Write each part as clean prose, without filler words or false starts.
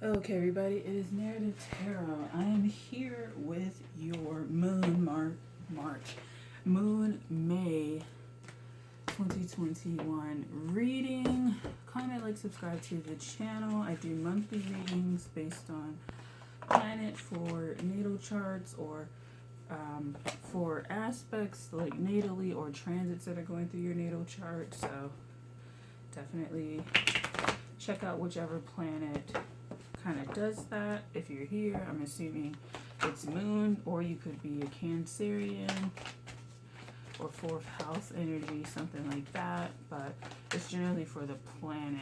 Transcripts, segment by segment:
Okay, everybody, it is Narrative Tarot. I am here with your Moon Moon May 2021 reading. Comment, like, subscribe to the channel. I do monthly readings based on planet for natal charts or for aspects like natally or transits that are going through your natal chart. So definitely check out whichever planet kind of does that. If you're here, I'm assuming it's moon, or you could be a Cancerian or fourth house energy, something like that. But it's generally for the planet,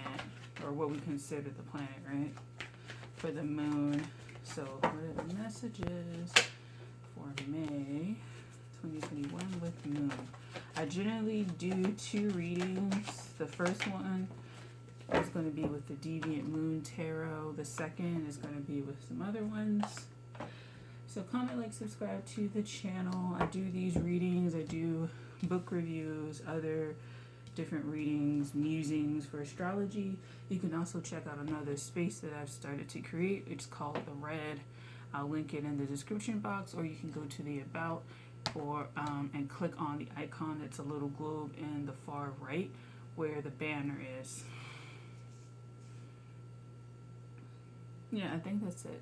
or what we consider the planet, right? For the moon. So what are the messages for May 2021 with moon? I generally do 2 readings. The first one is going to be with the Deviant Moon Tarot. The second is going to be with some other ones. So comment, like, subscribe to the channel. I do these readings. I do book reviews, other different readings, musings for astrology. You can also check out another space that I've started to create. It's called The Red. I'll link it in the description box, or you can go to the About or and click on the icon that's a little globe in the far right where the banner is. Yeah, I think that's it.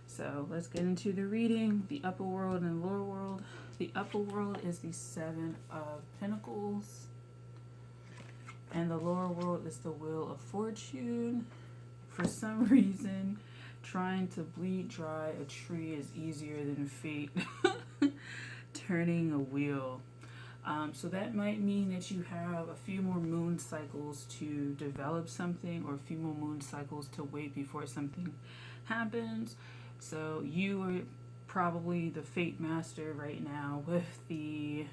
So let's get into the reading. The upper world and lower world. The upper world is the 7 of Pentacles. And the lower world is the Wheel of Fortune. For some reason, trying to bleed dry a tree is easier than fate turning a wheel. So that might mean that you have a few more moon cycles to develop something, or a few more moon cycles to wait before something happens. So you are probably the fate master right now with the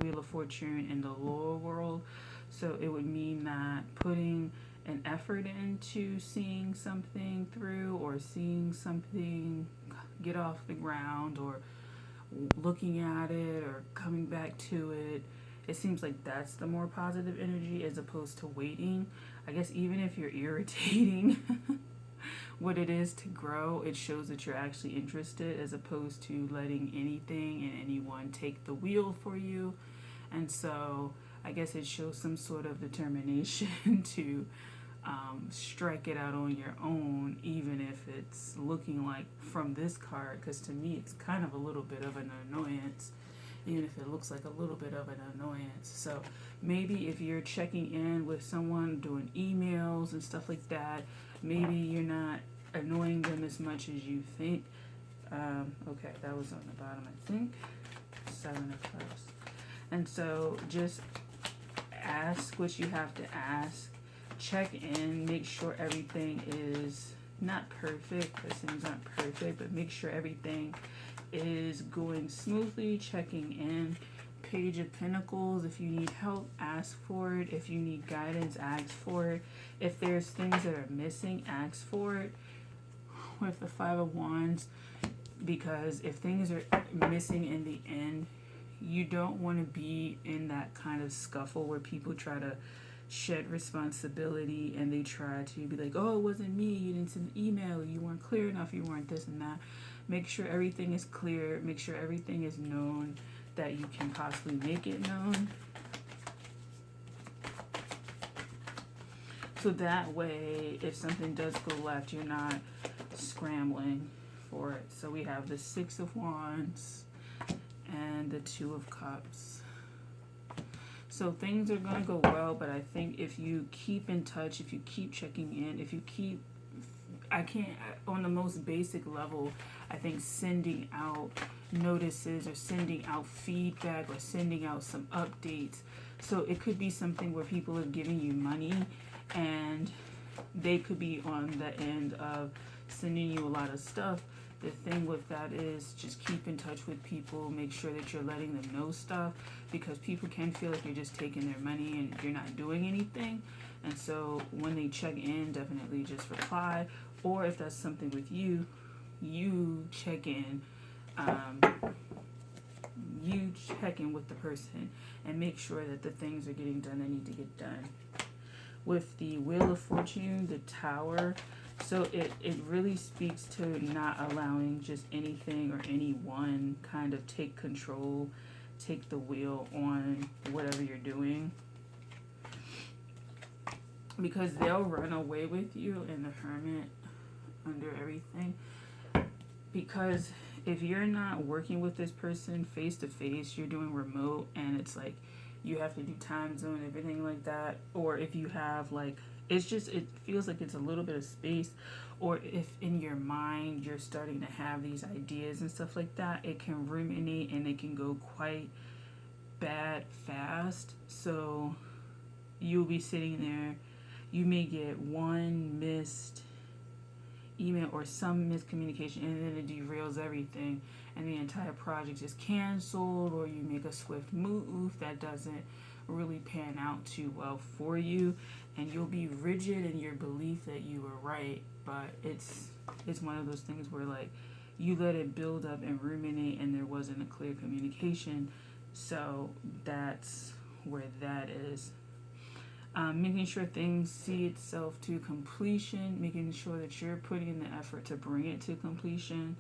Wheel of Fortune in the lower world. So it would mean that putting an effort into seeing something through, or seeing something get off the ground, or looking at it or coming back to it, it seems like that's the more positive energy as opposed to waiting. I guess even if you're irritating what it is to grow, it shows that you're actually interested, as opposed to letting anything and anyone take the wheel for you. And so I guess it shows some sort of determination to strike it out on your own, even if it's looking like from this card, because to me it's kind of a little bit of an annoyance, even if it looks like a little bit of an annoyance. So maybe if you're checking in with someone, doing emails and stuff like that, maybe you're not annoying them as much as you think. Okay, that was on the bottom, I think. 7 of Cups. And so just ask what you have to ask. Check in, make sure everything is not perfect. This thing's not perfect, but make sure everything is going smoothly. Checking in. Page of Pentacles. If you need help, ask for it. If you need guidance, ask for it. If there's things that are missing, ask for it. With the 5 of Wands, because if things are missing in the end, you don't want to be in that kind of scuffle where people try to shed responsibility and they try to be like, oh, it wasn't me, you didn't send an email, you weren't clear enough, you weren't this and that. Make sure everything is clear, make sure everything is known, that you can possibly make it known. So that way, if something does go left, you're not scrambling for it. So we have the 6 of Wands and the 2 of Cups. So things are going to go well, but I think if you keep in touch, if you keep checking in, if you keep, on the most basic level, I think sending out notices or sending out feedback or sending out some updates. So it could be something where people are giving you money and they could be on the end of sending you a lot of stuff. The thing with that is just keep in touch with people, make sure that you're letting them know stuff, because people can feel like you're just taking their money and you're not doing anything. And so when they check in, definitely just reply, or if that's something with you, you check in with the person and make sure that the things are getting done that need to get done. With the Wheel of Fortune, the Tower, So it really speaks to not allowing just anything or anyone kind of take control, take the wheel on whatever you're doing. Because they'll run away with you in the Hermit under everything. Because if you're not working with this person face to face, you're doing remote, and it's like you have to do time zone, everything like that. Or if you have like, it's just, it feels like it's a little bit of space. Or if in your mind you're starting to have these ideas and stuff like that, it can ruminate and it can go quite bad fast. So you'll be sitting there, you may get one missed email or some miscommunication, and then it derails everything, and the entire project is canceled, or you make a swift move that doesn't really pan out too well for you, and you'll be rigid in your belief that you were right. But it's one of those things where like you let it build up and ruminate, and there wasn't a clear communication. So that's where that is. Making sure things see itself to completion, making sure that you're putting in the effort to bring it to completion.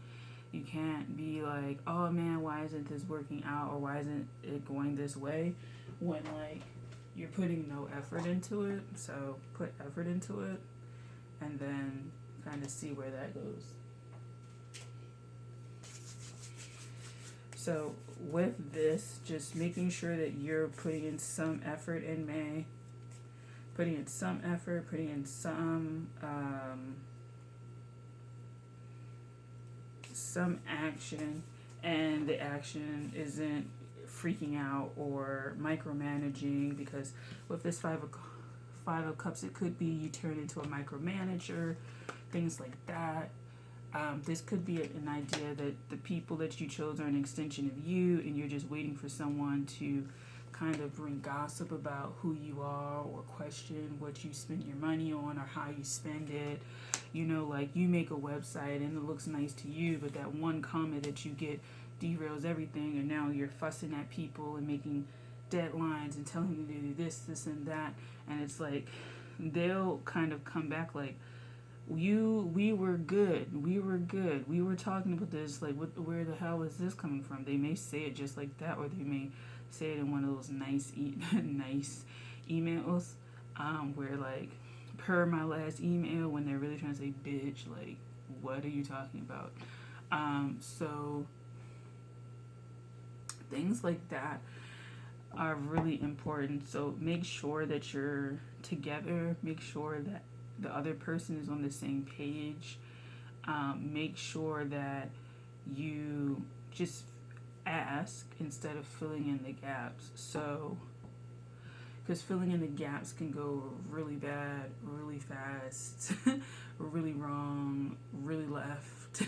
You can't be like, oh man, why isn't this working out, or why isn't it going this way, when like you're putting no effort into it. So put effort into it and then kind of see where that goes. So with this, just making sure that you're putting in some effort in May, putting in some effort, putting in some action, and the action isn't freaking out or micromanaging, because with this five of cups, it could be you turn into a micromanager, things like that. This could be an idea that the people that you chose are an extension of you, and you're just waiting for someone to kind of bring gossip about who you are, or question what you spend your money on or how you spend it. You know, like you make a website and it looks nice to you, but that one comment that you get derails everything, and now you're fussing at people and making deadlines and telling them to do this and that, and it's like they'll kind of come back like, we were good, we were talking about this, like where the hell is this coming from? They may say it just like that, or they may say it in one of those nice emails, where like, per my last email, when they're really trying to say, bitch, like what are you talking about? So things like that are really important. So make sure that you're together, make sure that the other person is on the same page. Make sure that you just ask instead of filling in the gaps. So, because filling in the gaps can go really bad, really fast, really wrong, really left,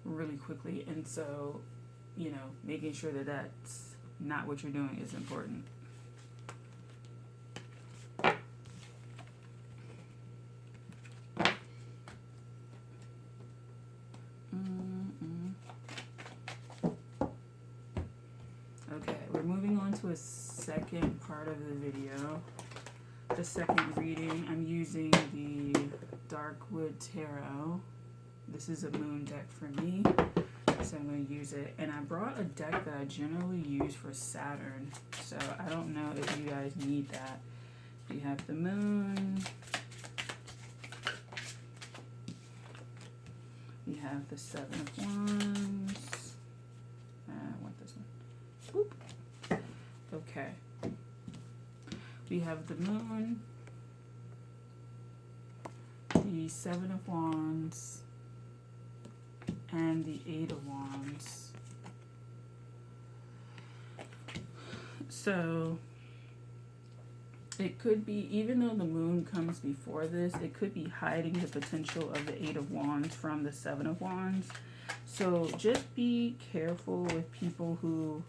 really quickly. And so, you know, making sure that that's not what you're doing is important. Okay, we're moving on to a second part of the video. The second reading, I'm using the Darkwood Tarot. This is a moon deck for me, so I'm going to use it. And I brought a deck that I generally use for Saturn, so I don't know if you guys need that. You have the moon. We have the Seven of Wands. I want this one. Boop. Okay. We have the moon, the Seven of Wands, and the Eight of Wands. So it could be, even though the moon comes before this, it could be hiding the potential of the Eight of Wands from the Seven of Wands. So just be careful with people who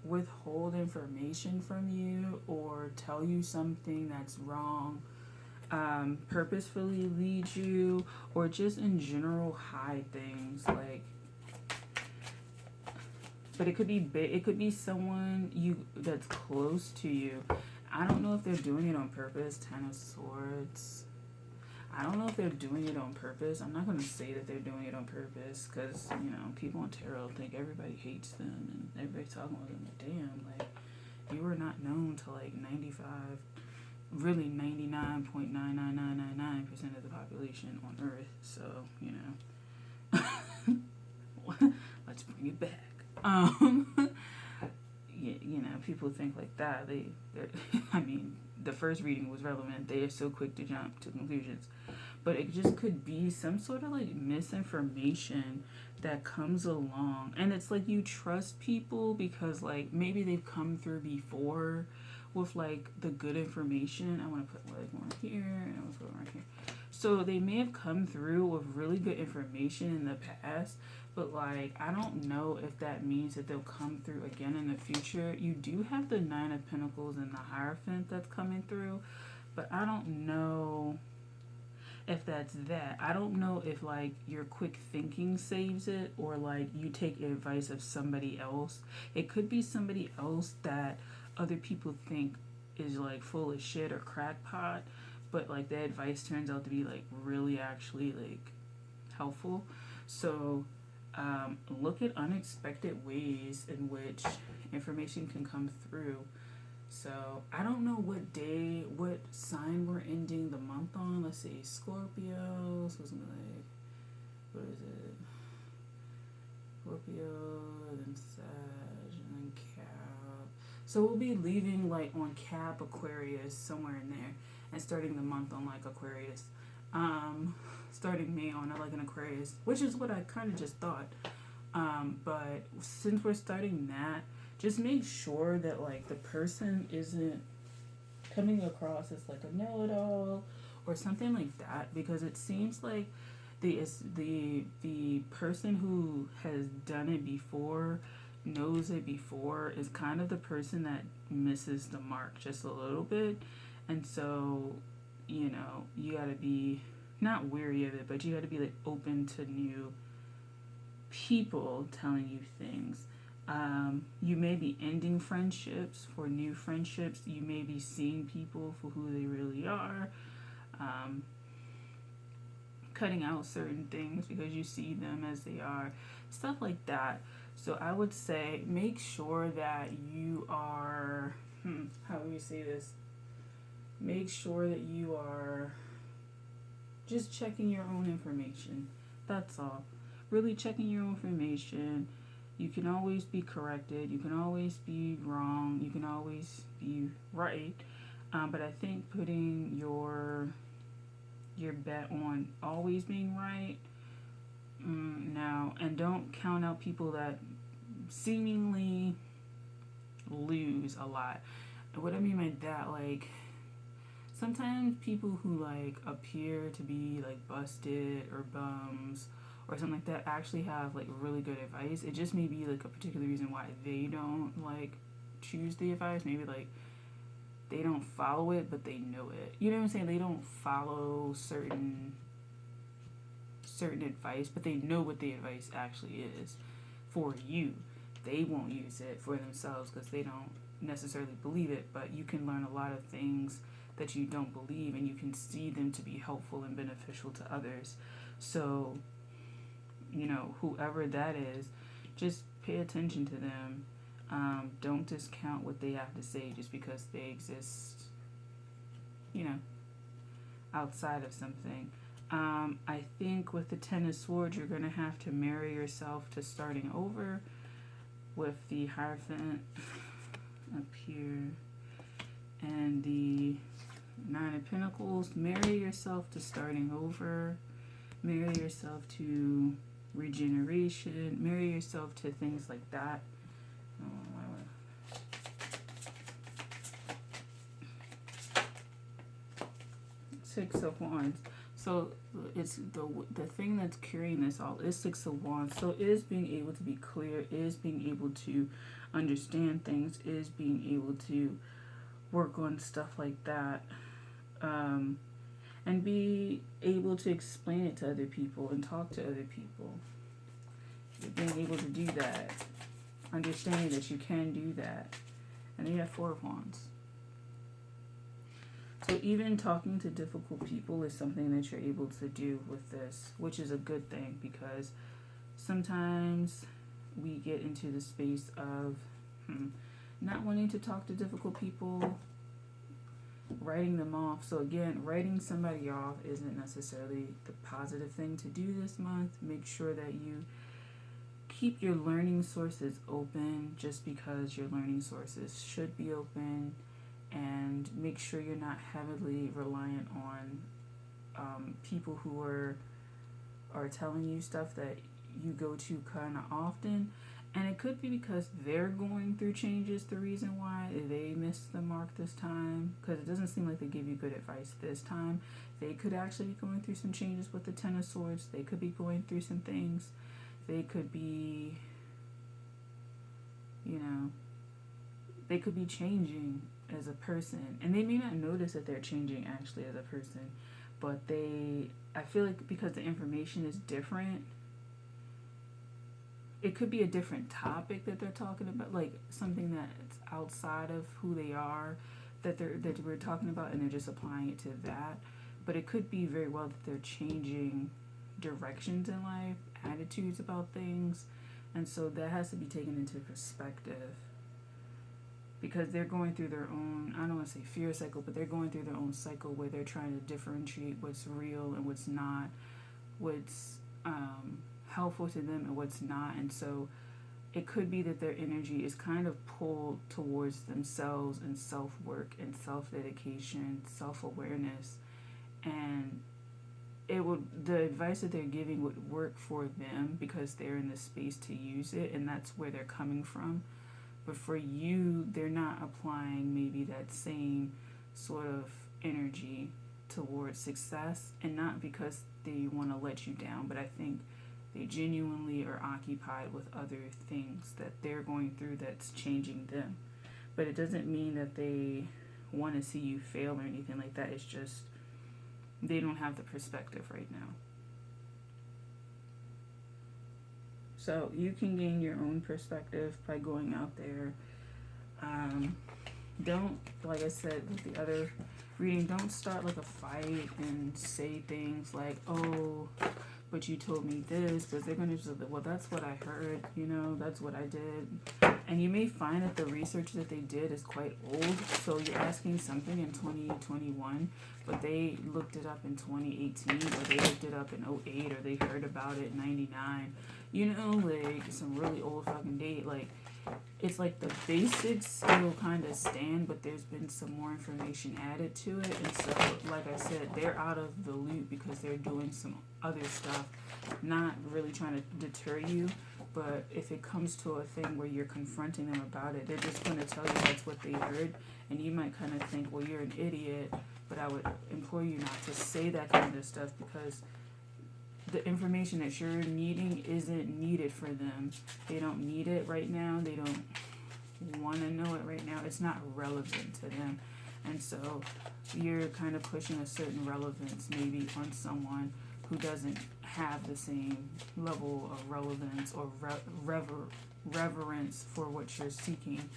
withhold information from you or tell you something that's wrong, purposefully lead you, or just in general hide things. Like, but it could be someone that's close to you, I don't know if they're doing it on purpose. Ten of Swords. I don't know if they're doing it on purpose. I'm not going to say that they're doing it on purpose because, you know, people on tarot think everybody hates them and everybody's talking about them. Like, damn, like, you were not known to, like, 95, really 99.99999% of the population on Earth. So, you know, let's bring it back. You know, people think like that. I mean, the first reading was relevant. They are so quick to jump to conclusions. But it just could be some sort of like misinformation that comes along. And it's like you trust people because like maybe they've come through before with like the good information. I want to put like one here and I want to put one right here. So they may have come through with really good information in the past, but like I don't know if that means that they'll come through again in the future. You do have the Nine of Pentacles and the Hierophant that's coming through, but I don't know if that's that. I don't know if like your quick thinking saves it or like you take advice of somebody else. It could be somebody else that other people think is like full of shit or crackpot, but like their advice turns out to be like really actually like helpful. So look at unexpected ways in which information can come through. So I don't know what day, what sign we're ending the month on. Let's see, Scorpio. So it's gonna be like, what is it? Scorpio, then Sag, and then Cap. So we'll be leaving like on Cap, Aquarius, somewhere in there, and starting the month on like Aquarius. Starting May on like an Aquarius, which is what I kind of just thought. But since we're starting that, just make sure that like the person isn't coming across as like a know-it-all or something like that, because it seems like the person who has done it before, knows it before, is kind of the person that misses the mark just a little bit. And so, you know, you gotta be not weary of it, but you gotta be like open to new people telling you things. You may be ending friendships for new friendships. You may be seeing people for who they really are. Cutting out certain things because you see them as they are. Stuff like that. So I would say make sure that you are, how do we say this? Make sure that you are just checking your own information. That's all. Really checking your own information. You can always be corrected. You can always be wrong. You can always be right. But I think putting your bet on always being right, no. And don't count out people that seemingly lose a lot. What I mean by that, like, sometimes people who like appear to be like busted or bums or something like that actually have like really good advice. It just may be like a particular reason why they don't like choose the advice. Maybe like they don't follow it, but they know it. You know what I'm saying? They don't follow certain advice, but they know what the advice actually is for you. They won't use it for themselves because they don't necessarily believe it, but you can learn a lot of things that you don't believe and you can see them to be helpful and beneficial to others. So, you know, whoever that is, just pay attention to them. Don't discount what they have to say just because they exist, you know, outside of something. I think with the Ten of Swords, you're going to have to marry yourself to starting over with the Hierophant up here and the Nine of Pentacles. Marry yourself to starting over. Marry yourself to regeneration. Marry yourself to things like that. Six of Wands. So it's the thing that's carrying this all is Six of Wands. So it is being able to be clear, is being able to understand things, is being able to work on stuff like that, and be able to explain it to other people and talk to other people. Being able to do that, understanding that you can do that. And then you have Four of Wands. So even talking to difficult people is something that you're able to do with this, which is a good thing, because sometimes we get into the space of not wanting to talk to difficult people, writing them off. So again, writing somebody off isn't necessarily the positive thing to do this month. Make sure that you keep your learning sources open, just because your learning sources should be open, and make sure you're not heavily reliant on people who are telling you stuff that you go to kind of often. And it could be because they're going through changes, the reason why they missed the mark this time, because it doesn't seem like they give you good advice this time. They could actually be going through some changes with the Ten of Swords. They could be going through some things. They could be, they could be changing as a person. And they may not notice that they're changing actually as a person, but I feel like because the information is different, it could be a different topic that they're talking about, like something that's outside of who they are that we're talking about, and they're just applying it to that. But it could be very well that they're changing directions in life, attitudes about things, and so that has to be taken into perspective, because they're going through their own, I don't want to say fear cycle, but they're going through their own cycle where they're trying to differentiate what's real and what's not, what's helpful to them and what's not. And so it could be that their energy is kind of pulled towards themselves and self-work and self-dedication, self-awareness, and the advice that they're giving would work for them because they're in the space to use it, and that's where they're coming from. But for you, they're not applying maybe that same sort of energy towards success, and not because they want to let you down, but I think they genuinely are occupied with other things that they're going through that's changing them. But it doesn't mean that they want to see you fail or anything like that. It's just they don't have the perspective right now. So you can gain your own perspective by going out there. Don't, like I said with the other reading, don't start like a fight and say things like, oh, but you told me this, but they're going to just, well, that's what I heard, that's what I did. And you may find that the research that they did is quite old, so you're asking something in 2021, but they looked it up in 2018, or they looked it up in 2008, or they heard about it in 99, like some really old fucking date. Like, it's like the basics still kind of stand, but there's been some more information added to it. And so, like I said, they're out of the loop because they're doing some other stuff, not really trying to deter you. But if it comes to a thing where you're confronting them about it, they're just going to tell you that's what they heard. And you might kind of think, well, you're an idiot. But I would implore you not to say that kind of stuff, because the information that you're needing isn't needed for them. They don't need it right now. They don't want to know it right now. It's not relevant to them. And so you're kind of pushing a certain relevance maybe on someone who doesn't have the same level of relevance or reverence for what you're seeking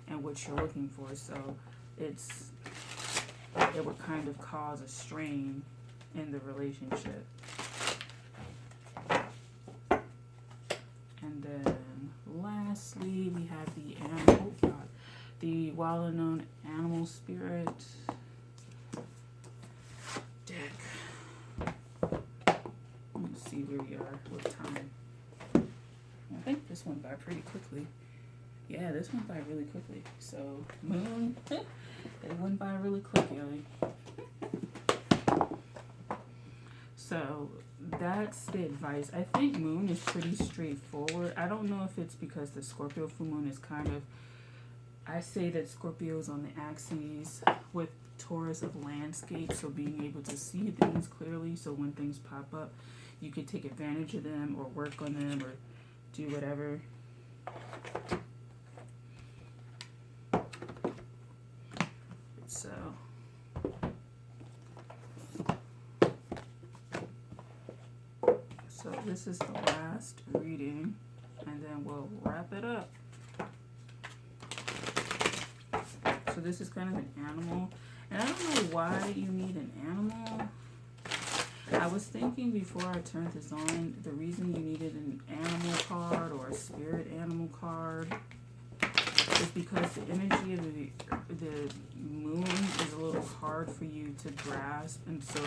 and what you're looking for. So it would kind of cause a strain in the relationship. And then lastly, we have the well-known animal spirit deck. Let's see where we are with time. I think this went by pretty quickly. Yeah, this went by really quickly. So, moon, it went by really quick, yo. So, that's the advice. I think moon is pretty straightforward. I don't know if it's because the Scorpio full moon is kind of, I say that Scorpio's on the axis with Taurus of landscape, so being able to see things clearly, so when things pop up, you could take advantage of them or work on them or do whatever. So this is the last reading, and then we'll wrap it up. So this is kind of an animal, And I don't know why you need an animal. I was thinking before I turned this on, the reason you needed an animal card or a spirit animal card is because the energy of the moon is a little hard for you to grasp, and so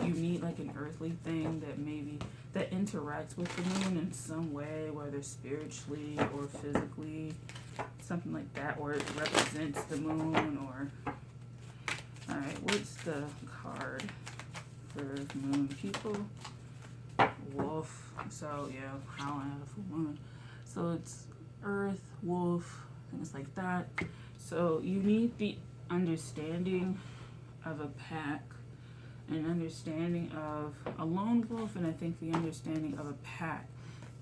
you need like an earthly thing that maybe that interacts with the moon in some way, whether spiritually or physically, something like that, or it represents the moon. Or all right, what's the card for moon people? Wolf. So yeah, howling at a full moon. So it's earth, wolf, things like that. So you need the understanding of a pack, an understanding of a lone wolf, and I think the understanding of a pack.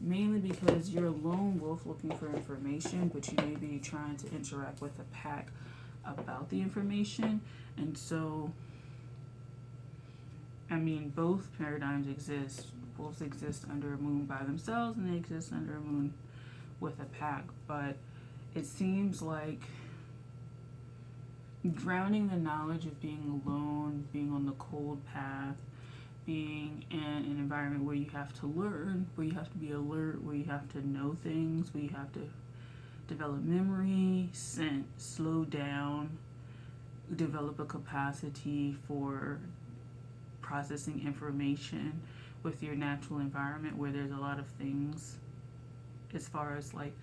Mainly because you're a lone wolf looking for information, but you may be trying to interact with a pack about the information. And so, I mean, both paradigms exist. Wolves exist under a moon by themselves, and they exist under a moon with a pack. But it seems like drowning the knowledge of being alone, being on the cold path, being in an environment where you have to learn, where you have to be alert, where you have to know things, where you have to develop memory, sense, slow down, develop a capacity for processing information with your natural environment, where there's a lot of things as far as like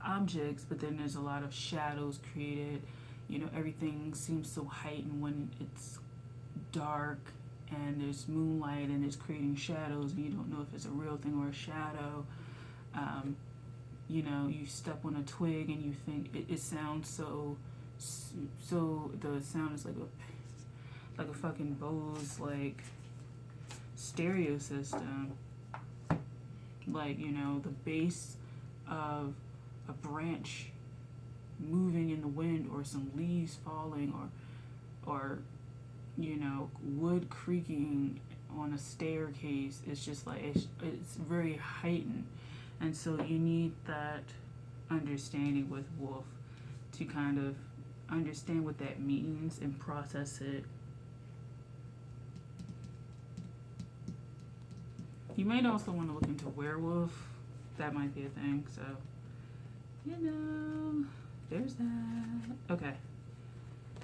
objects, but then there's a lot of shadows created. You know, everything seems so heightened when it's dark and there's moonlight and it's creating shadows, and you don't know if it's a real thing or a shadow. You know, you step on a twig and you think it sounds so the sound is like a fucking Bose like stereo system. Like, you know, the bass of a branch moving in the wind, or some leaves falling, or you know, wood creaking on a staircase. It's just like it's very heightened, and so you need that understanding with wolf to kind of understand what that means and process it. You might also want to look into werewolf. That might be a thing. So, you know, there's that. Okay.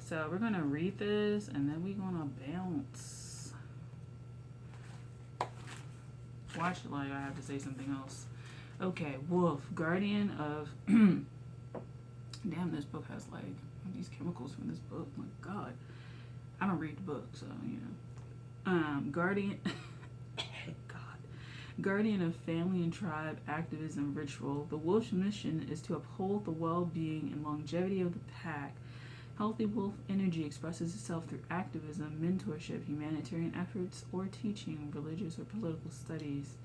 So we're going to read this, and then we're going to bounce. Watch it like I have to say something else. Okay, wolf, guardian of... Damn, this book has like these chemicals from this book. My God. I don't read the book, so, you know. Guardian... Guardian of family and tribe, activism, ritual. The wolf's mission is to uphold the well-being and longevity of the pack. Healthy wolf energy expresses itself through activism, mentorship, humanitarian efforts, or teaching, religious or political studies.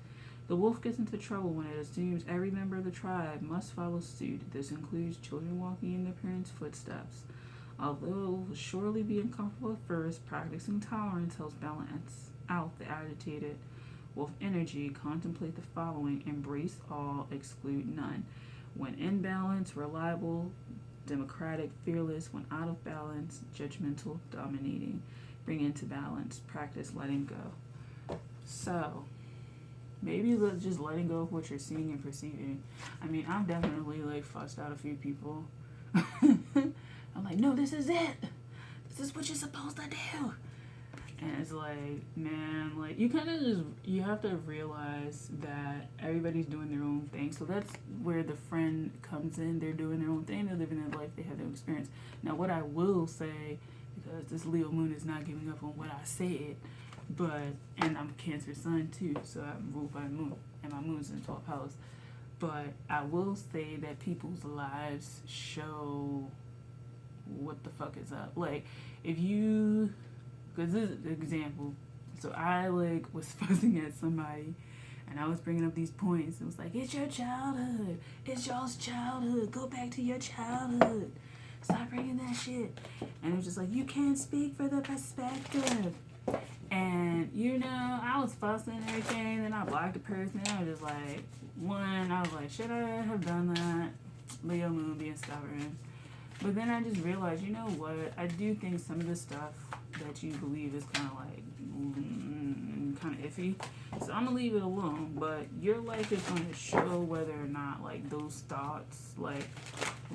The wolf gets into trouble when it assumes every member of the tribe must follow suit. This includes children walking in their parents' footsteps. Although it will surely be uncomfortable at first, practicing tolerance helps balance out the agitated wolf energy. Contemplate the following: embrace all, exclude none. When in balance, reliable, democratic, fearless. When out of balance, judgmental, dominating. Bring into balance, practice letting go. So, maybe just letting go of what you're seeing and perceiving. I mean, I'm definitely like fussed out a few people. I'm like, no, this is it. This is what you're supposed to do. And it's like, man, like you kind of you have to realize that everybody's doing their own thing. So that's where the friend comes in. They're doing their own thing. They're living their life. They have their experience. Now, what I will say, because this Leo moon is not giving up on what I said, and I'm a Cancer sun too, so I'm ruled by the moon, and my moon's in 12th house. But I will say that people's lives show what the fuck is up. Like, if you... Because this is an example. So I like was fussing at somebody, and I was bringing up these points. It was like, it's your childhood. It's y'all's childhood. Go back to your childhood. Stop bringing that shit. And it was just like, you can't speak for the perspective. And, you know, I was fussing and everything. Then I blocked the person. I was just like, I was like, should I have done that? Leo moon being stubborn. But then I just realized, you know what? I do think some of the stuff that you believe is kind of like kind of iffy. So I'm gonna leave it alone. But your life is going to show whether or not like those thoughts like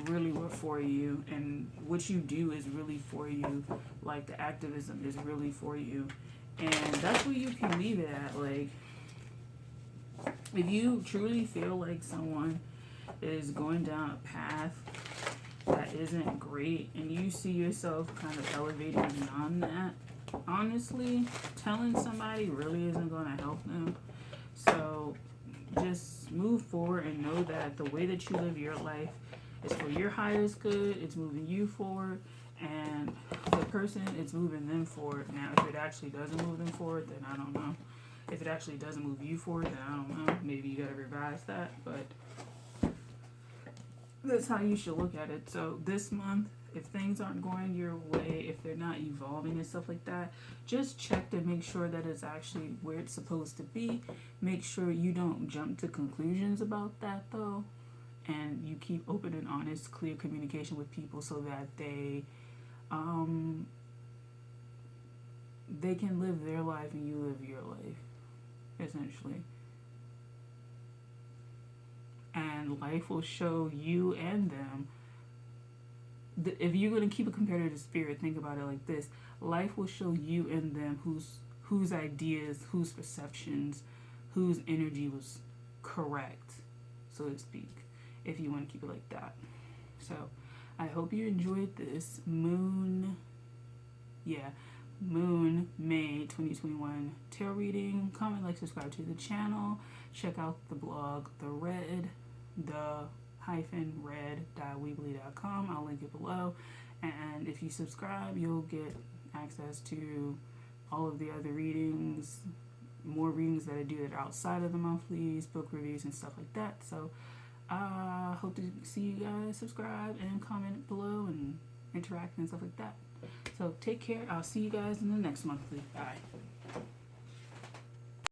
really were for you, and what you do is really for you. Like the activism is really for you, and that's where you can leave it at. Like if you truly feel like someone is going down a path that isn't great and you see yourself kind of elevating beyond that, honestly, telling somebody really isn't going to help them. So just move forward and know that the way that you live your life is for your highest good. It's moving you forward, and the person, it's moving them forward. Now, if it actually doesn't move them forward, then I don't know. If it actually doesn't move you forward, then I don't know. Maybe you got to revise that, but that's how you should look at it. So this month, if things aren't going your way, if they're not evolving and stuff like that, just check to make sure that it's actually where it's supposed to be. Make sure you don't jump to conclusions about that though, and you keep open and honest, clear communication with people so that they can live their life and you live your life, essentially. And life will show you and them. If you're going to keep a competitive spirit, think about it like this: life will show you and them whose ideas, whose perceptions, whose energy was correct, so to speak. If you want to keep it like that. So I hope you enjoyed this moon May 2021 tarot reading. Comment, like, subscribe to the channel. Check out the blog red.weebly.com. I'll link it below. And if you subscribe, you'll get access to all of the other readings, more readings that I do that are outside of the monthlies, book reviews and stuff like that. So I hope to see you guys subscribe and comment below and interact and stuff like that. So take care. I'll see you guys in the next monthly. Bye.